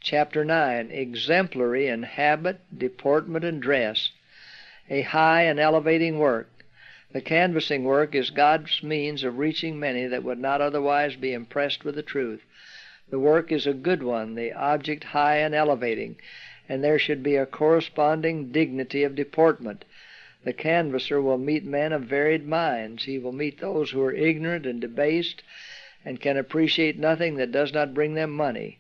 Chapter 9, Exemplary in Habit, Deportment, and Dress, a high and elevating work. The canvassing work is God's means of reaching many that would not otherwise be impressed with the truth. The work is a good one, the object high and elevating, and there should be a corresponding dignity of deportment. The canvasser will meet men of varied minds. He will meet those who are ignorant and debased and can appreciate nothing that does not bring them money.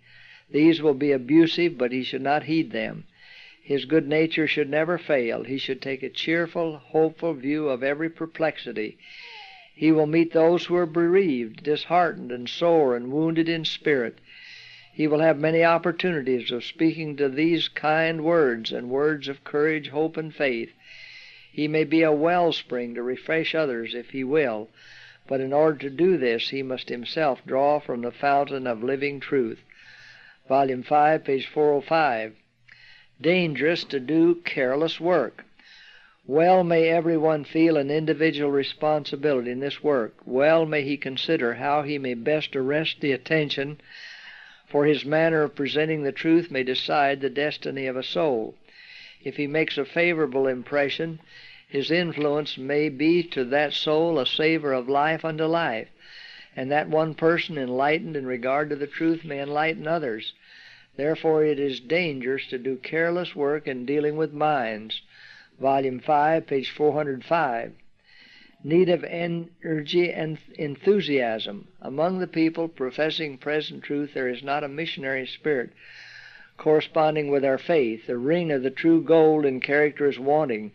These will be abusive, but he should not heed them. His good nature should never fail. He should take a cheerful, hopeful view of every perplexity. He will meet those who are bereaved, disheartened, and sore, and wounded in spirit. He will have many opportunities of speaking to these kind words, and words of courage, hope, and faith. He may be a wellspring to refresh others if he will, but in order to do this he must himself draw from the fountain of living truth. Volume 5, page 405. Dangerous to do careless work. Well may everyone feel an individual responsibility in this work. Well may he consider how he may best arrest the attention, for his manner of presenting the truth may decide the destiny of a soul. If he makes a favorable impression, his influence may be to that soul a savor of life unto life, and that one person enlightened in regard to the truth may enlighten others. Therefore it is dangerous to do careless work in dealing with minds. Volume 5, page 405. Need of energy and enthusiasm. Among the people professing present truth there is not a missionary spirit corresponding with our faith. The ring of the true gold in character is wanting.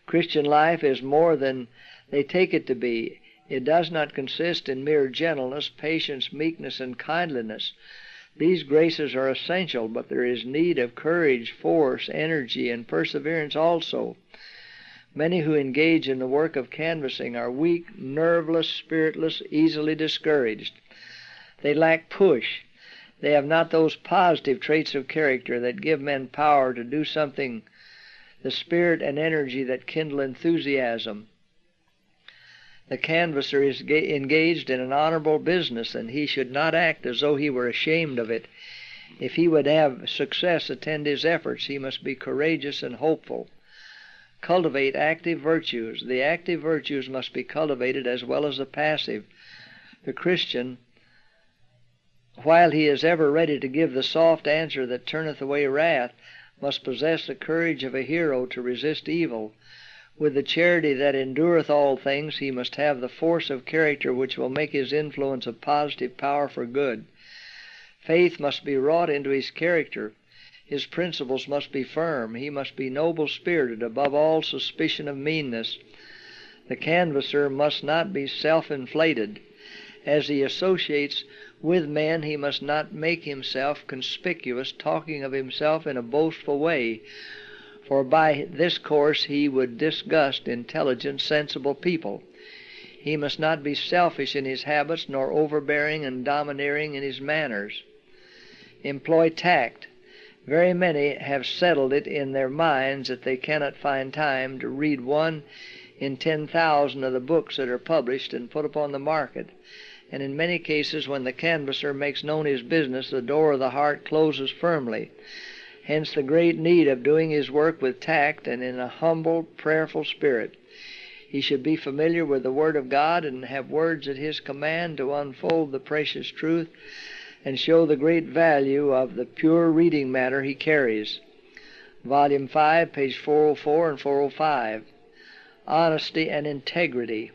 Christian life is more than they take it to be. It does not consist in mere gentleness, patience, meekness, and kindliness. These graces are essential, but there is need of courage, force, energy, and perseverance also. Many who engage in the work of canvassing are weak, nerveless, spiritless, easily discouraged. They lack push. They have not those positive traits of character that give men power to do something, the spirit and energy that kindle enthusiasm. The canvasser is engaged in an honorable business, and he should not act as though he were ashamed of it. If he would have success attend his efforts, he must be courageous and hopeful. Cultivate active virtues. The active virtues must be cultivated as well as the passive. The Christian, while he is ever ready to give the soft answer that turneth away wrath, must possess the courage of a hero to resist evil. With the charity that endureth all things, he must have the force of character which will make his influence a positive power for good. Faith must be wrought into his character. His principles must be firm. He must be noble-spirited, above all suspicion of meanness. The canvasser must not be self-inflated. As he associates with men, he must not make himself conspicuous, talking of himself in a boastful way, for by this course he would disgust intelligent, sensible people. He must not be selfish in his habits, nor overbearing and domineering in his manners. Employ tact. Very many have settled it in their minds that they cannot find time to read 1 in 10,000 of the books that are published and put upon the market, and in many cases when the canvasser makes known his business, the door of the heart closes firmly. Hence the great need of doing his work with tact and in a humble, prayerful spirit. He should be familiar with the Word of God and have words at his command to unfold the precious truth and show the great value of the pure reading matter he carries. Volume 5, page 404 and 405. Honesty and integrity.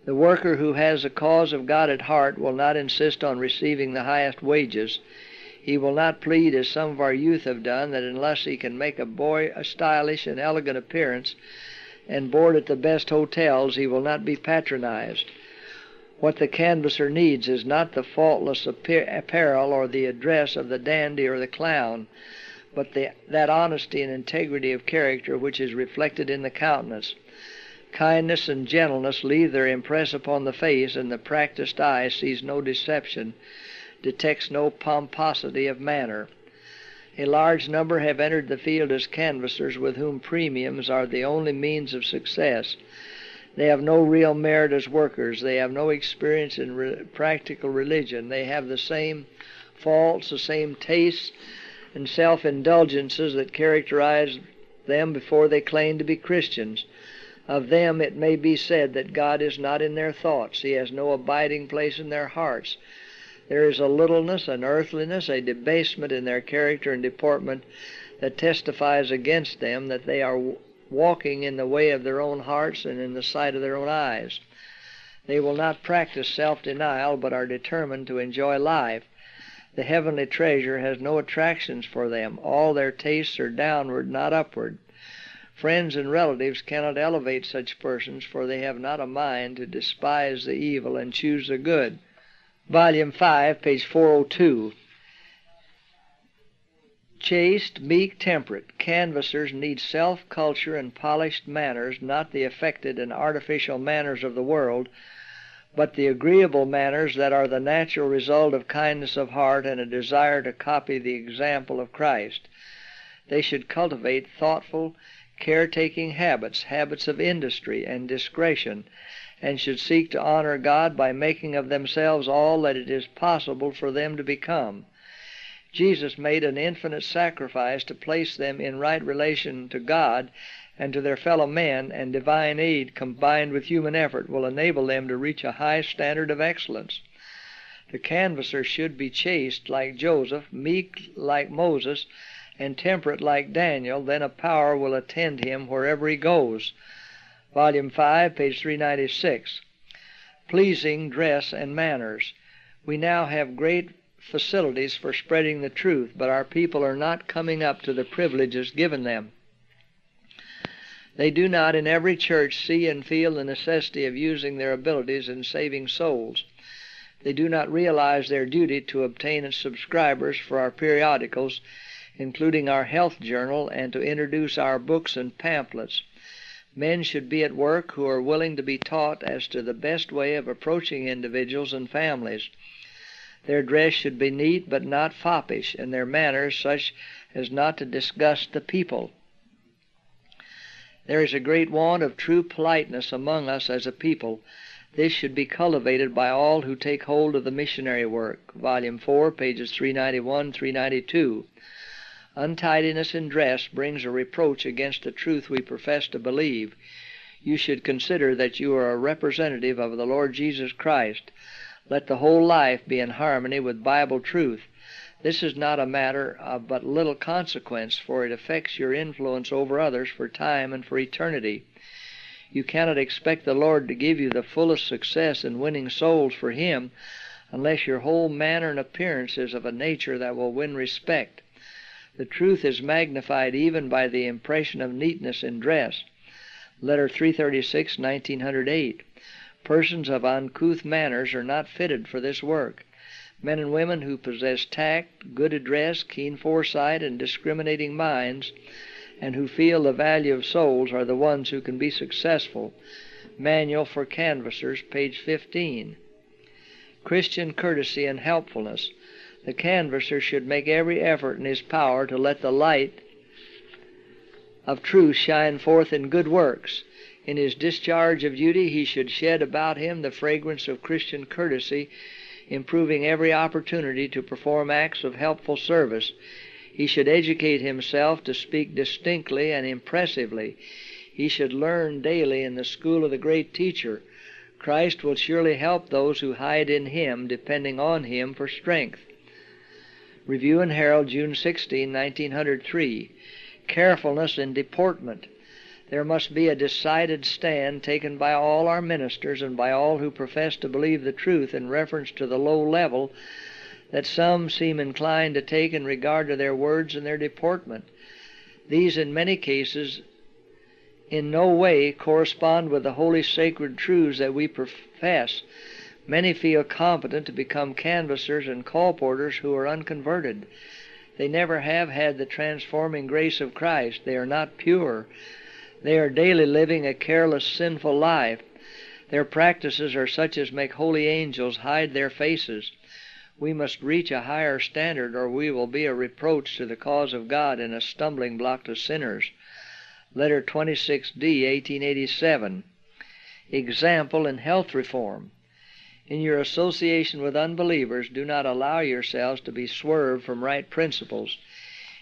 The worker who has the cause of God at heart will not insist on receiving the highest wages. He will not plead, as some of our youth have done, that unless he can make a stylish and elegant appearance and board at the best hotels, he will not be patronized. What the canvasser needs is not the faultless apparel or the address of the dandy or the clown, but that honesty and integrity of character which is reflected in the countenance. Kindness and gentleness leave their impress upon the face, and the practiced eye sees no deception, detects no pomposity of manner. A large number have entered the field as canvassers with whom premiums are the only means of success. They have no real merit as workers. They have no experience in practical religion. They have the same faults, the same tastes and self-indulgences that characterized them before they claimed to be Christians. Of them it may be said that God is not in their thoughts. He has no abiding place in their hearts. There is a littleness, an earthliness, a debasement in their character and deportment that testifies against them that they are walking in the way of their own hearts and in the sight of their own eyes. They will not practice self-denial, but are determined to enjoy life. The heavenly treasure has no attractions for them. All their tastes are downward, not upward. Friends and relatives cannot elevate such persons, for they have not a mind to despise the evil and choose the good. Volume 5, page 402. Chaste, meek, temperate. Canvassers need self-culture and polished manners, not the affected and artificial manners of the world, but the agreeable manners that are the natural result of kindness of heart and a desire to copy the example of Christ. They should cultivate thoughtful, caretaking habits, habits of industry and discretion, and should seek to honor God by making of themselves all that it is possible for them to become. Jesus made an infinite sacrifice to place them in right relation to God and to their fellow men, and divine aid combined with human effort will enable them to reach a high standard of excellence. The canvasser should be chaste like Joseph, meek like Moses, and temperate like Daniel. Then a power will attend him wherever he goes. Volume 5, page 396. Pleasing dress and manners. We now have great facilities for spreading the truth, but our people are not coming up to the privileges given them. They do not in every church see and feel the necessity of using their abilities in saving souls. They do not realize their duty to obtain subscribers for our periodicals, including our health journal, and to introduce our books and pamphlets. Men should be at work who are willing to be taught as to the best way of approaching individuals and families. Their dress should be neat but not foppish, and their manners such as not to disgust the people. There is a great want of true politeness among us as a people. This should be cultivated by all who take hold of the missionary work. Volume 4, pages 391, 392. Untidiness in dress brings a reproach against the truth we profess to believe. You should consider that you are a representative of the Lord Jesus Christ. Let the whole life be in harmony with Bible truth. This is not a matter of but little consequence, for it affects your influence over others for time and for eternity. You cannot expect the Lord to give you the fullest success in winning souls for Him unless your whole manner and appearance is of a nature that will win respect. The truth is magnified even by the impression of neatness in dress. Letter 336, 1908. Persons of uncouth manners are not fitted for this work. Men and women who possess tact, good address, keen foresight, and discriminating minds, and who feel the value of souls are the ones who can be successful. Manual for Canvassers, page 15. Christian courtesy and helpfulness. The canvasser should make every effort in his power to let the light of truth shine forth in good works. In his discharge of duty, he should shed about him the fragrance of Christian courtesy, improving every opportunity to perform acts of helpful service. He should educate himself to speak distinctly and impressively. He should learn daily in the school of the great teacher. Christ will surely help those who hide in Him, depending on Him for strength. Review and Herald, June 16, 1903. Carefulness in deportment. There must be a decided stand taken by all our ministers and by all who profess to believe the truth in reference to the low level that some seem inclined to take in regard to their words and their deportment. These, in many cases, in no way correspond with the holy sacred truths that we profess. Many feel competent to become canvassers and colporteurs who are unconverted. They never have had the transforming grace of Christ. They are not pure. They are daily living a careless, sinful life. Their practices are such as make holy angels hide their faces. We must reach a higher standard, or we will be a reproach to the cause of God and a stumbling block to sinners. Letter 26D, 1887. Example in health reform. In your association with unbelievers, do not allow yourselves to be swerved from right principles.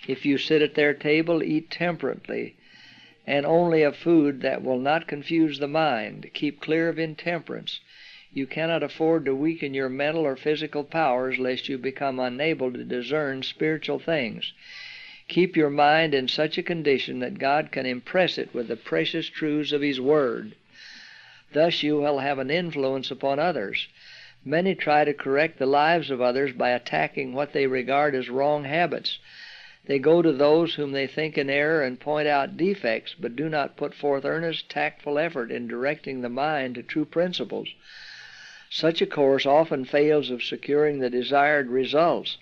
If you sit at their table, eat temperately, and only of food that will not confuse the mind. Keep clear of intemperance. You cannot afford to weaken your mental or physical powers lest you become unable to discern spiritual things. Keep your mind in such a condition that God can impress it with the precious truths of His Word. Thus you will have an influence upon others. Many try to correct the lives of others by attacking what they regard as wrong habits. They go to those whom they think in error and point out defects, but do not put forth earnest, tactful effort in directing the mind to true principles. Such a course often fails of securing the desired results.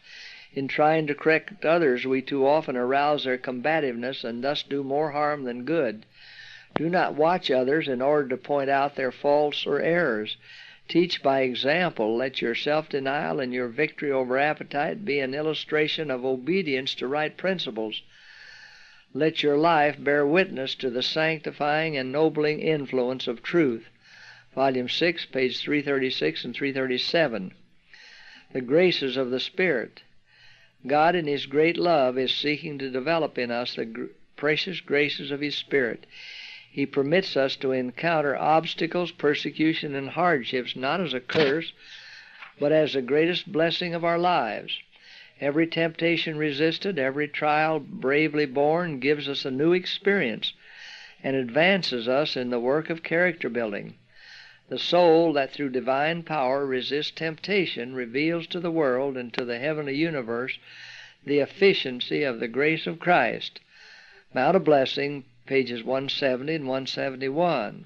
In trying to correct others, we too often arouse their combativeness and thus do more harm than good. Do not watch others in order to point out their faults or errors. Teach by example. Let your self-denial and your victory over appetite be an illustration of obedience to right principles. Let your life bear witness to the sanctifying and ennobling influence of truth. Volume 6, page 336 and 337. The graces of the Spirit. God in His great love is seeking to develop in us the precious graces of His Spirit. He permits us to encounter obstacles, persecution, and hardships not as a curse, but as the greatest blessing of our lives. Every temptation resisted, every trial bravely borne gives us a new experience and advances us in the work of character building. The soul that through divine power resists temptation reveals to the world and to the heavenly universe the efficiency of the grace of Christ. Mount of Blessing, pages 170 and 171.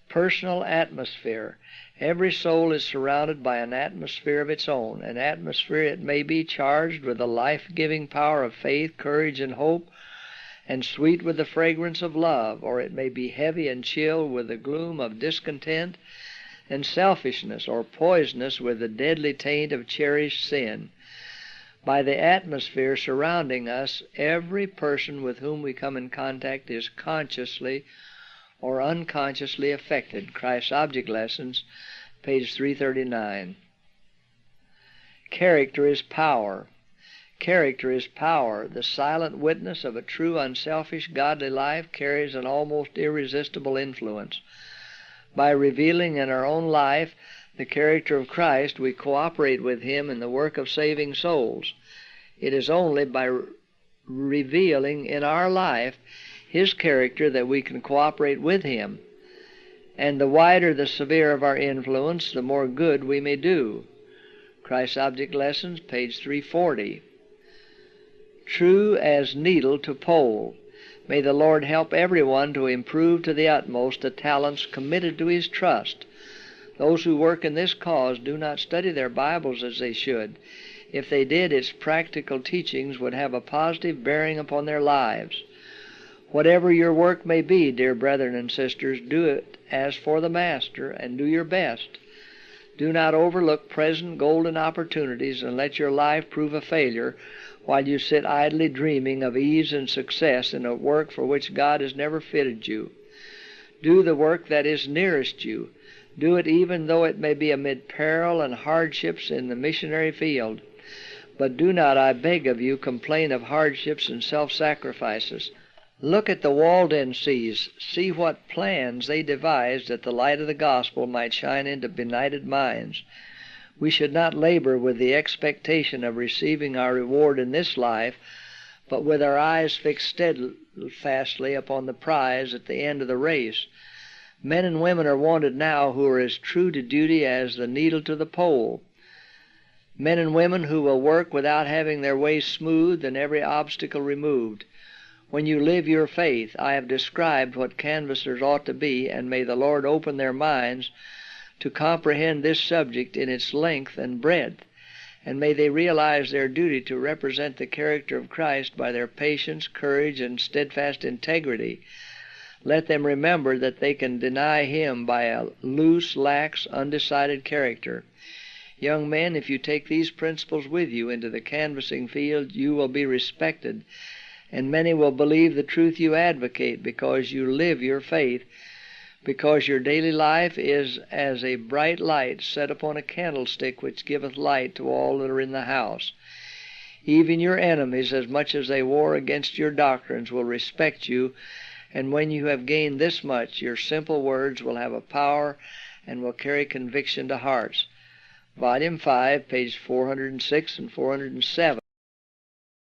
Personal atmosphere. Every soul is surrounded by an atmosphere of its own, an atmosphere, it may be, charged with the life-giving power of faith, courage, and hope, and sweet with the fragrance of love, or it may be heavy and chill with the gloom of discontent and selfishness, or poisonous with the deadly taint of cherished sin. By the atmosphere surrounding us, every person with whom we come in contact is consciously or unconsciously affected. Christ's Object Lessons, page 339. Character is power. Character is power. The silent witness of a true, unselfish, godly life carries an almost irresistible influence. By revealing in our own life the character of Christ, we cooperate with Him in the work of saving souls. It is only by revealing in our life His character that we can cooperate with Him. And the wider the sphere of our influence, the more good we may do. Christ's Object Lessons, page 340. True as needle to pole. May the Lord help everyone to improve to the utmost the talents committed to His trust. Those who work in this cause do not study their Bibles as they should. If they did, its practical teachings would have a positive bearing upon their lives. Whatever your work may be, dear brethren and sisters, do it as for the Master, and do your best. Do not overlook present golden opportunities and let your life prove a failure while you sit idly dreaming of ease and success in a work for which God has never fitted you. Do the work that is nearest you. Do it even though it may be amid peril and hardships in the missionary field. But do not, I beg of you, complain of hardships and self-sacrifices. Look at the Waldenses. See what plans they devised that the light of the gospel might shine into benighted minds. We should not labor with the expectation of receiving our reward in this life, but with our eyes fixed steadfastly upon the prize at the end of the race. Men and women are wanted now who are as true to duty as the needle to the pole. Men and women who will work without having their way smoothed and every obstacle removed. When you live your faith, I have described what canvassers ought to be, and may the Lord open their minds to comprehend this subject in its length and breadth, and may they realize their duty to represent the character of Christ by their patience, courage, and steadfast integrity. Let them remember that they can deny Him by a loose, lax, undecided character. Young men, if you take these principles with you into the canvassing field, you will be respected, and many will believe the truth you advocate because you live your faith. because your daily life is as a bright light set upon a candlestick, which giveth light to all that are in the house. Even your enemies, as much as they war against your doctrines, will respect you, and when you have gained this much, your simple words will have a power and will carry conviction to hearts. Volume 5, page 406 and 407.